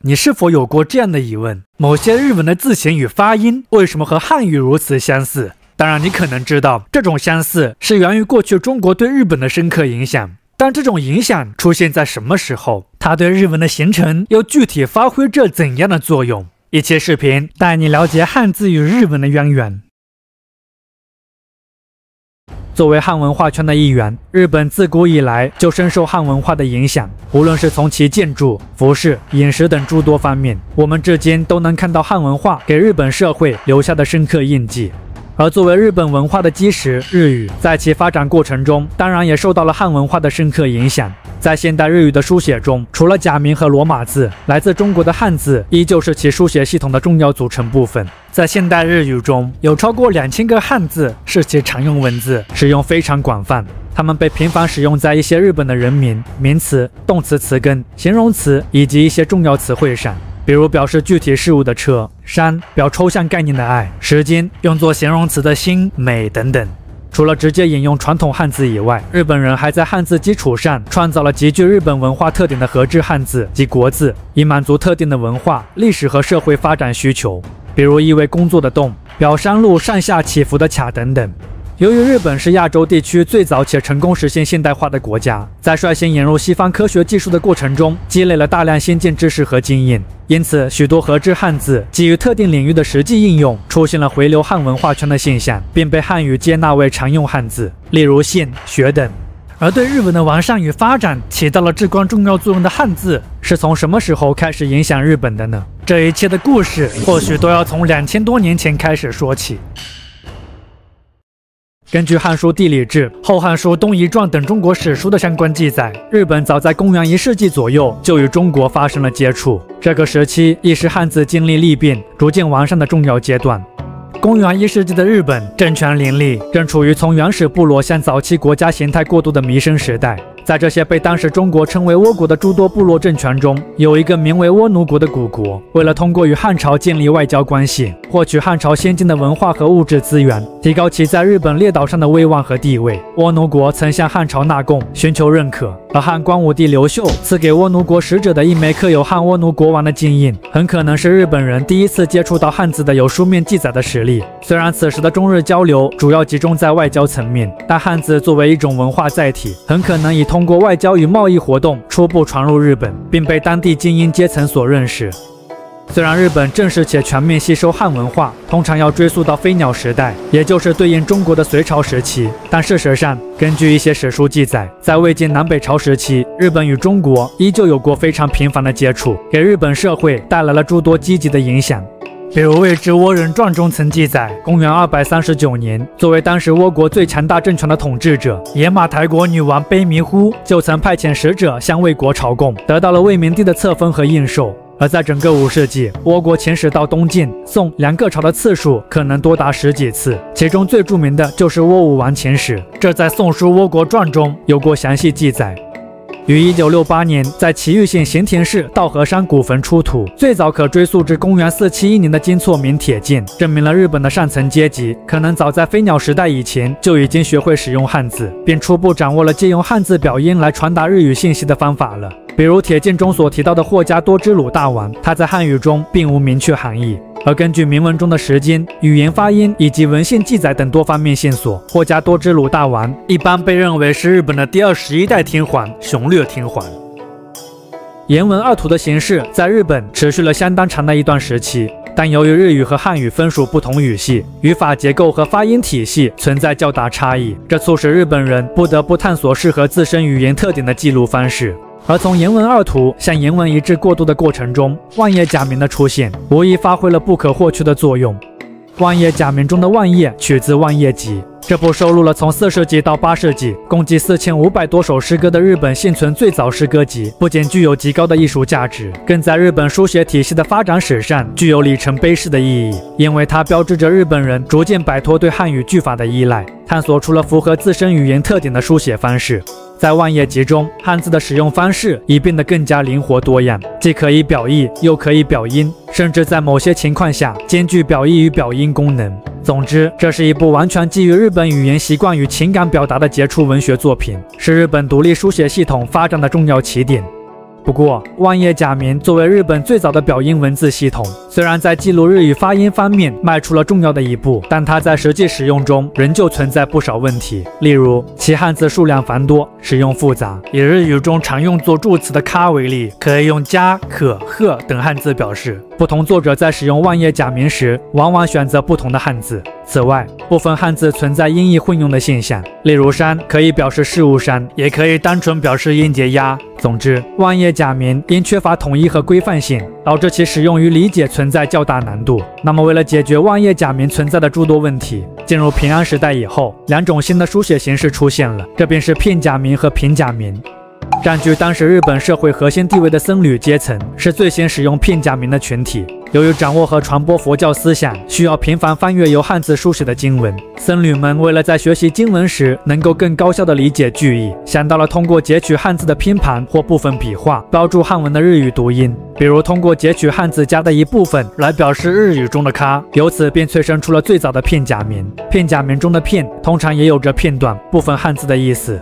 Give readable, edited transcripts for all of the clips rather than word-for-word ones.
你是否有过这样的疑问？某些日文的字形与发音为什么和汉语如此相似？当然，你可能知道，这种相似是源于过去中国对日本的深刻影响。但这种影响出现在什么时候？它对日文的形成又具体发挥着怎样的作用？一期视频带你了解汉字与日文的渊源。作为汉文化圈的一员，日本自古以来就深受汉文化的影响，无论是从其建筑、服饰、饮食等诸多方面，我们至今都能看到汉文化给日本社会留下的深刻印记。而作为日本文化的基石，日语在其发展过程中，当然也受到了汉文化的深刻影响。在现代日语的书写中，除了假名和罗马字，来自中国的汉字依旧是其书写系统的重要组成部分。在现代日语中，有超过2000个汉字是其常用文字，使用非常广泛。它们被频繁使用在一些日本的人名、名词、动词词根、形容词以及一些重要词汇上。比如表示具体事物的车、山，表抽象概念的爱、时间，用作形容词的心、美等等。除了直接引用传统汉字以外，日本人还在汉字基础上创造了极具日本文化特点的合制汉字及国字，以满足特定的文化、历史和社会发展需求。比如意味工作的动，表山路上下起伏的卡等等。由于日本是亚洲地区最早且成功实现现代化的国家，在率先引入西方科学技术的过程中，积累了大量先进知识和经验，因此许多合制汉字基于特定领域的实际应用，出现了回流汉文化圈的现象，并被汉语接纳为常用汉字，例如县、学等。而对日文的完善与发展起到了至关重要作用的汉字，是从什么时候开始影响日本的呢？这一切的故事或许都要从2000多年前开始说起。根据《汉书地理志》《后汉书东夷传》等中国史书的相关记载，日本早在公元1世纪左右就与中国发生了接触。这个时期亦是汉字经历历变、逐渐完善的重要阶段。公元1世纪的日本政权林立，正处于从原始部落向早期国家形态过渡的弥生时代。在这些被当时中国称为倭国的诸多部落政权中，有一个名为倭奴国的古国，为了通过与汉朝建立外交关系，获取汉朝先进的文化和物质资源，提高其在日本列岛上的威望和地位，倭奴国曾向汉朝纳贡，寻求认可。而汉光武帝刘秀赐给倭奴国使者的一枚刻有汉倭奴国王的金印，很可能是日本人第一次接触到汉字的有书面记载的实例。虽然此时的中日交流主要集中在外交层面，但汉字作为一种文化载体，很可能以通过外交与贸易活动初步传入日本，并被当地精英阶层所认识。虽然日本正式且全面吸收汉文化通常要追溯到飞鸟时代，也就是对应中国的隋朝时期，但事实上，根据一些史书记载，在魏晋南北朝时期，日本与中国依旧有过非常频繁的接触，给日本社会带来了诸多积极的影响。比如《魏志倭人传》中曾记载，公元239年，作为当时倭国最强大政权的统治者，野马台国女王卑弥呼就曾派遣使者向魏国朝贡，得到了魏明帝的册封和印绶。而在整个5世纪，倭国遣使到东晋、宋两个朝的次数可能多达10几次，其中最著名的就是倭武王遣使，这在《宋书倭国传》中有过详细记载。于1968年在崎玉县咸田市稻荷山古坟出土，最早可追溯至公元471年的金错铭铁剑，证明了日本的上层阶级可能早在飞鸟时代以前就已经学会使用汉字，并初步掌握了借用汉字表音来传达日语信息的方法了。比如铁剑中所提到的霍加多支鲁大王，它在汉语中并无明确含义。而根据铭文中的时间、语言发音以及文献记载等多方面线索，霍加多支鲁大王一般被认为是日本的第21代天皇熊略天皇。颜文二图的形式在日本持续了相当长的一段时期，但由于日语和汉语分属不同语系，语法结构和发音体系存在较大差异，这促使日本人不得不探索适合自身语言特点的记录方式。而从颜文二图向颜文一致过渡的过程中，万叶假名的出现无疑发挥了不可或缺的作用。万叶假名中的万叶取自《万叶集》，这部收录了从4世纪到8世纪共计4500多首诗歌的日本现存最早诗歌集，不仅具有极高的艺术价值，更在日本书写体系的发展史上具有里程碑式的意义，因为它标志着日本人逐渐摆脱对汉语句法的依赖，探索出了符合自身语言特点的书写方式。在万叶集中，汉字的使用方式已变得更加灵活多样，既可以表意，又可以表音，甚至在某些情况下兼具表意与表音功能。总之，这是一部完全基于日本语言习惯与情感表达的杰出文学作品，是日本独立书写系统发展的重要起点。不过，万叶假名作为日本最早的表音文字系统，虽然在记录日语发音方面迈出了重要的一步，但它在实际使用中仍旧存在不少问题。例如，其汉字数量繁多，使用复杂。以日语中常用作助词的咖为例，可以用加、可、贺等汉字表示。不同作者在使用万叶假名时，往往选择不同的汉字。此外，部分汉字存在音译混用的现象，例如山可以表示事物山，也可以单纯表示音节鸭。总之，万叶假名因缺乏统一和规范性，导致其使用与理解存在较大难度。那么，为了解决万叶假名存在的诸多问题，进入平安时代以后，两种新的书写形式出现了，这便是片假名和平假名。占据当时日本社会核心地位的僧侣阶层是最先使用片假名的群体。由于掌握和传播佛教思想需要频繁翻阅由汉字书写的经文，僧侣们为了在学习经文时能够更高效地理解句意，想到了通过截取汉字的拼盘或部分笔画标注汉文的日语读音，比如通过截取汉字加的一部分来表示日语中的咖，由此便催生出了最早的片假名。片假名中的片通常也有着片段、部分汉字的意思。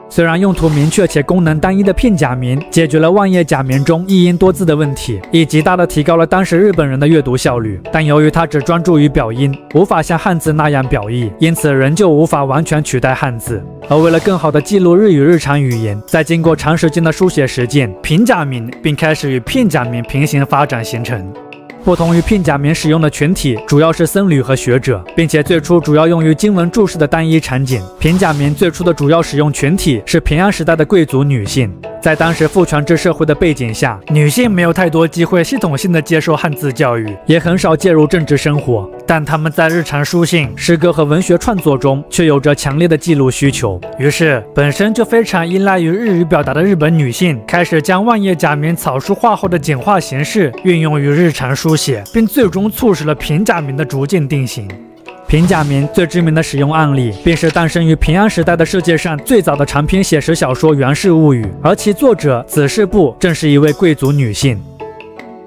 虽然用途明确且功能单一的片假名解决了万叶假名中一音多字的问题，亦极大地提高了当时日本人的阅读效率，但由于它只专注于表音，无法像汉字那样表意，因此仍旧无法完全取代汉字。而为了更好地记录日语日常语言，在经过长时间的书写实践，平假名并开始与片假名平行发展形成。不同于片假名使用的群体主要是僧侣和学者，并且最初主要用于经文注释的单一场景。平假名最初的主要使用群体是平安时代的贵族女性。在当时父权制社会的背景下，女性没有太多机会系统性的接受汉字教育，也很少介入政治生活，但她们在日常书信、诗歌和文学创作中却有着强烈的记录需求。于是，本身就非常依赖于日语表达的日本女性开始将万叶假名草书化后的简化形式运用于日常书写，并最终促使了平假名的逐渐定型。平假名最知名的使用案例，便是诞生于平安时代的世界上最早的长篇写实小说《源氏物语》，而其作者子氏部正是一位贵族女性。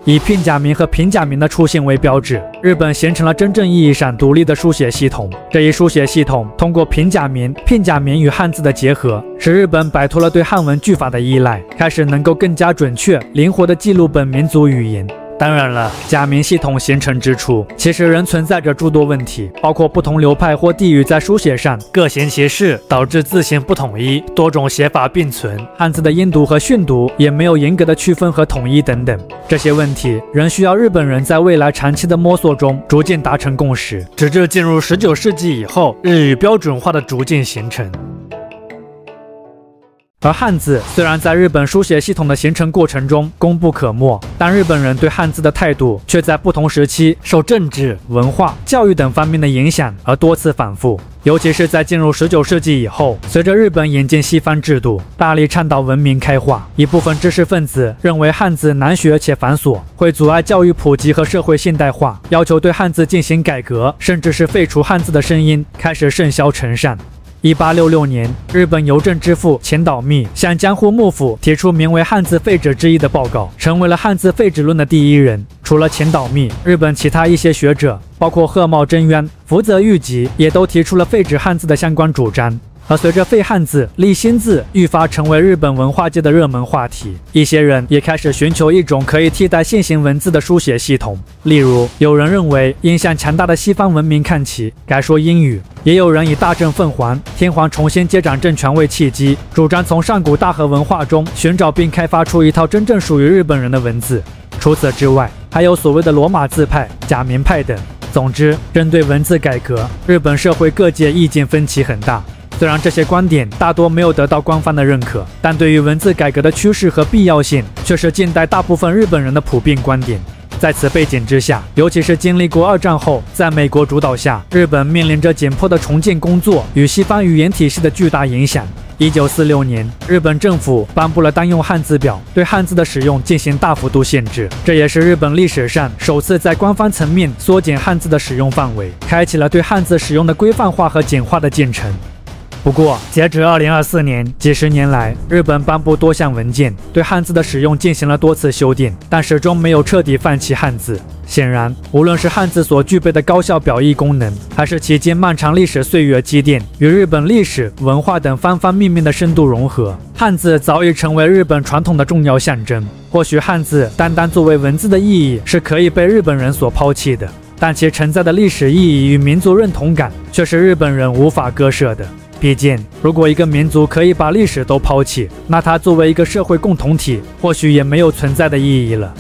以片假名和平假名的出现为标志，日本形成了真正意义上独立的书写系统。这一书写系统通过平假名、片假名与汉字的结合，使日本摆脱了对汉文句法的依赖，开始能够更加准确、灵活地记录本民族语言。当然了，假名系统形成之初，其实仍存在着诸多问题，包括不同流派或地域在书写上各行其事，导致字形不统一，多种写法并存，汉字的音读和训读也没有严格的区分和统一等等。这些问题仍需要日本人在未来长期的摸索中逐渐达成共识，直至进入19世纪以后，日语标准化的逐渐形成。而汉字虽然在日本书写系统的形成过程中功不可没，但日本人对汉字的态度却在不同时期受政治、文化、教育等方面的影响而多次反复。尤其是在进入19世纪以后，随着日本引进西方制度，大力倡导文明开化，一部分知识分子认为汉字难学且繁琐，会阻碍教育普及和社会现代化，要求对汉字进行改革，甚至是废除汉字的声音开始甚嚣尘上。1866年，日本邮政之父前岛密向江户幕府提出名为《汉字废止之议》的报告，成为了汉字废止论的第一人。除了前岛密，日本其他一些学者，包括鹤茂贞渊、福泽谕吉，也都提出了废止汉字的相关主张。而随着废汉字、立新字愈发成为日本文化界的热门话题，一些人也开始寻求一种可以替代现行文字的书写系统。例如，有人认为应向强大的西方文明看齐，改说英语；也有人以大政奉还、天皇重新接掌政权为契机，主张从上古大和文化中寻找并开发出一套真正属于日本人的文字。除此之外，还有所谓的罗马字派、假名派等。总之，针对文字改革，日本社会各界意见分歧很大。虽然这些观点大多没有得到官方的认可，但对于文字改革的趋势和必要性，却是近代大部分日本人的普遍观点。在此背景之下，尤其是经历过2战后，在美国主导下，日本面临着紧迫的重建工作与西方语言体系的巨大影响。1946年，日本政府颁布了单用汉字表，对汉字的使用进行大幅度限制，这也是日本历史上首次在官方层面缩减汉字的使用范围，开启了对汉字使用的规范化和简化的进程。不过，截至2024年，几十年来，日本颁布多项文件，对汉字的使用进行了多次修订，但始终没有彻底放弃汉字。显然，无论是汉字所具备的高效表意功能，还是其经漫长历史岁月积淀与日本历史、文化等方方面面的深度融合，汉字早已成为日本传统的重要象征。或许汉字单单作为文字的意义是可以被日本人所抛弃的，但其承载的历史意义与民族认同感却是日本人无法割舍的。毕竟，如果一个民族可以把历史都抛弃，那它作为一个社会共同体，或许也没有存在的意义了。